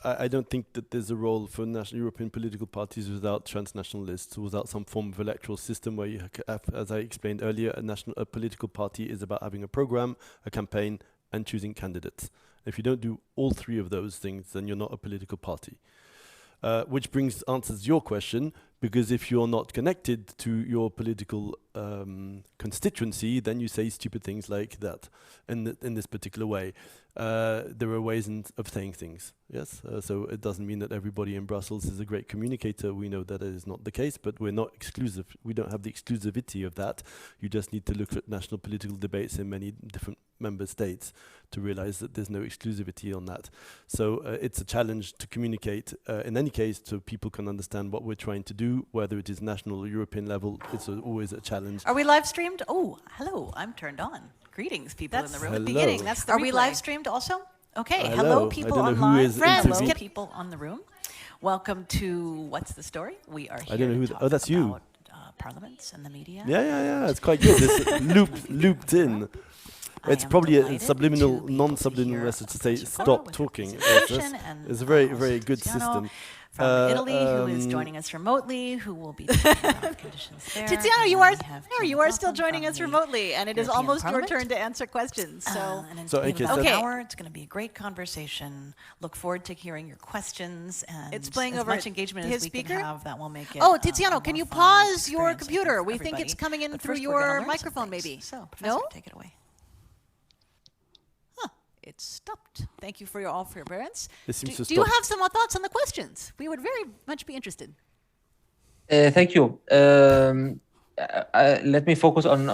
I don't think that there's a role for national European political parties without transnational lists, without some form of electoral system where you have, as I explained earlier, a political party is about having a program, a campaign, and choosing candidates. If you don't do all three of those things, then you're not a political party. Which answers your question, because if you're not connected to your political constituency, then you say stupid things like that in this particular way. There are ways of saying things, yes? So it doesn't mean that everybody in Brussels is a great communicator. We know that is not the case, but we're not exclusive. We don't have the exclusivity of that. You just need to look at national political debates in many different member states to realize that there's no exclusivity on that. So it's a challenge to communicate, in any case, so people can understand what we're trying to do, whether it is national or European level. It's always a challenge. Are we live streamed? Oh, hello, I'm turned on. Greetings, people in the room. Hello. Beginning. That's the Are we live streamed also? Okay. Hello, people I don't know online. who is Friends, people on the room. Welcome to What's the Story? We are here I don't know who. to talk That's you. about parliaments and the media. Yeah. It's quite good. It's looped in. It's probably a subliminal, non-subliminal message to say stop talking. It's a very, very good system. From Italy, who is joining us remotely, who will be talking about conditions there. Tiziano, you are still joining us remotely, and it is almost your turn to answer questions. So okay, an hour, it's going to be a great conversation. Look forward to hearing your questions, and it's playing as over much engagement his as we speaker? can have. That will make it. Oh, Tiziano, can you pause your computer? We think it's coming in through your microphone, maybe. So, Professor, take it away. It stopped. Thank you for all for your parents. Do you have some thoughts on the questions? We would very much be interested. Thank you. Let me focus on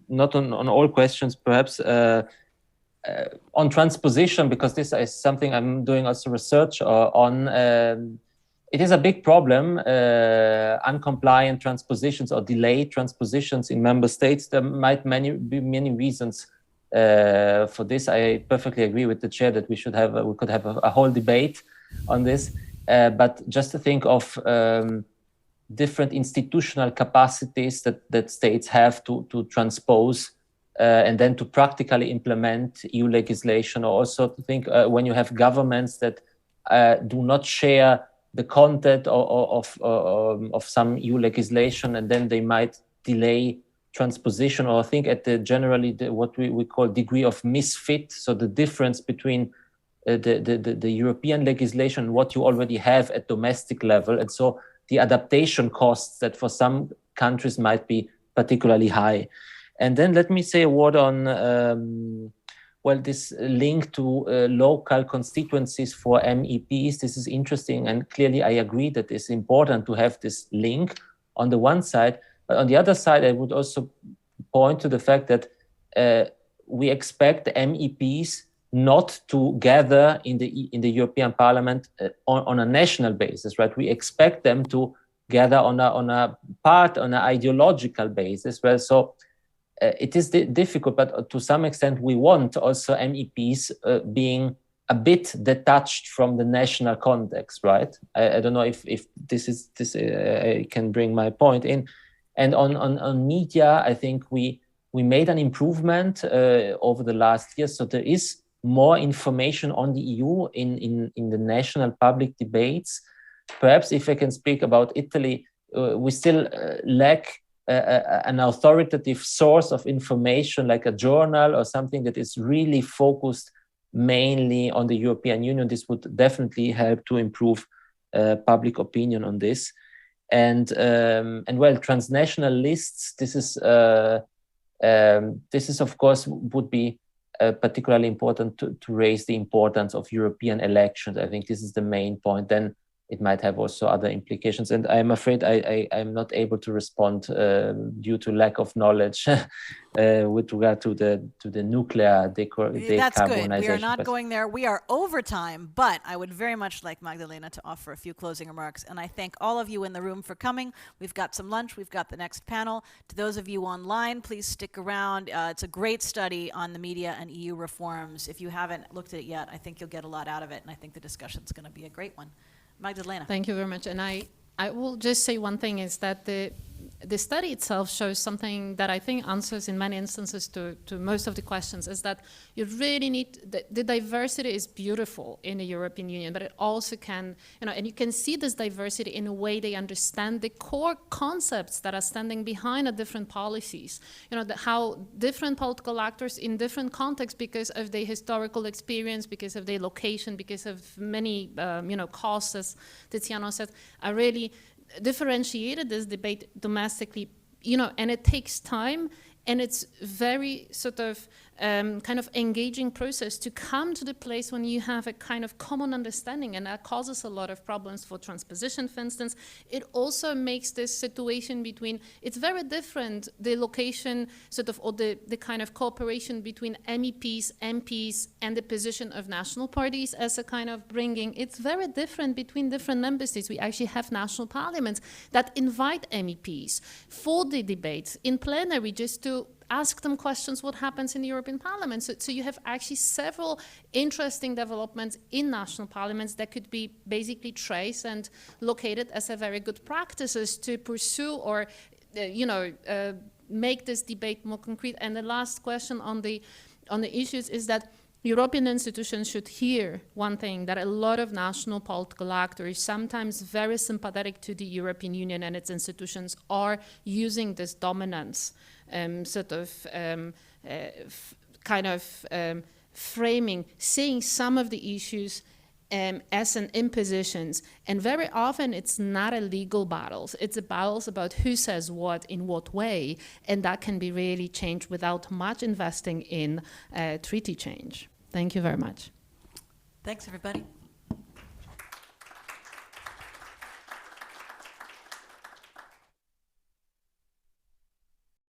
not on all questions, perhaps on transposition, because this is something I'm doing also research on. It is a big problem, uncompliant transpositions or delayed transpositions in member states. There might be many reasons for this. I perfectly agree with the chair that we could have a whole debate on this. But just to think of different institutional capacities that states have to transpose and then to practically implement EU legislation, or also to think when you have governments that do not share the content of some EU legislation, and then they might delay transposition, or think at what we call degree of misfit. So the difference between the European legislation and what you already have at domestic level. And so the adaptation costs that for some countries might be particularly high. And then let me say a word on, this link to local constituencies for MEPs. This is interesting, and clearly I agree that it's important to have this link on the one side. But on the other side, I would also point to the fact that we expect the MEPs not to gather in the European Parliament on a national basis, right? We expect them to gather on an ideological basis, right? So it is difficult, but to some extent we want also MEPs being a bit detached from the national context, right? I don't know if this I can bring my point in. And on media, I think we made an improvement over the last year. So there is more information on the EU in the national public debates. Perhaps if I can speak about Italy, we still lack an authoritative source of information like a journal or something that is really focused mainly on the European Union. This would definitely help to improve public opinion on this. And well, transnational lists, this is of course would be particularly important to raise the importance of European elections. I think this is the main point. Then it might have also other implications. And I'm afraid I'm not able to respond due to lack of knowledge with regard to the nuclear decarbonization. That's good. We are not going there. We are over time, but I would very much like Magdalena to offer a few closing remarks. And I thank all of you in the room for coming. We've got some lunch. We've got the next panel. To those of you online, please stick around. It's a great study on the media and EU reforms. If you haven't looked at it yet, I think you'll get a lot out of it. And I think the discussion's going to be a great one. Magdalena. Thank you very much. And I will just say one thing is that the study itself shows something that I think answers in many instances to most of the questions, is that you really need, the diversity is beautiful in the European Union, but it also can, and you can see this diversity in a way they understand the core concepts that are standing behind the different policies. How different political actors in different contexts, because of their historical experience, because of their location, because of many, costs, as Tiziano said, are really differentiated this debate domestically, and it takes time, and it's very sort of kind of engaging process to come to the place when you have a kind of common understanding, and that causes a lot of problems for transposition, for instance. It also makes this situation between, it's very different, the location sort of, or the kind of cooperation between MEPs, MPs, and the position of national parties as a kind of bringing, it's very different between different member states. We actually have national parliaments that invite MEPs for the debates in plenary just to ask them questions, what happens in the European Parliament. So you have actually several interesting developments in national parliaments that could be basically traced and located as a very good practices to pursue or, make this debate more concrete. And the last question on the issues is that European institutions should hear one thing, that a lot of national political actors, sometimes very sympathetic to the European Union and its institutions, are using this dominance framing, seeing some of the issues as an impositions. And very often it's not a legal battles. It's a battles about who says what in what way. And that can be really changed without much investing in treaty change. Thank you very much. Thanks, everybody.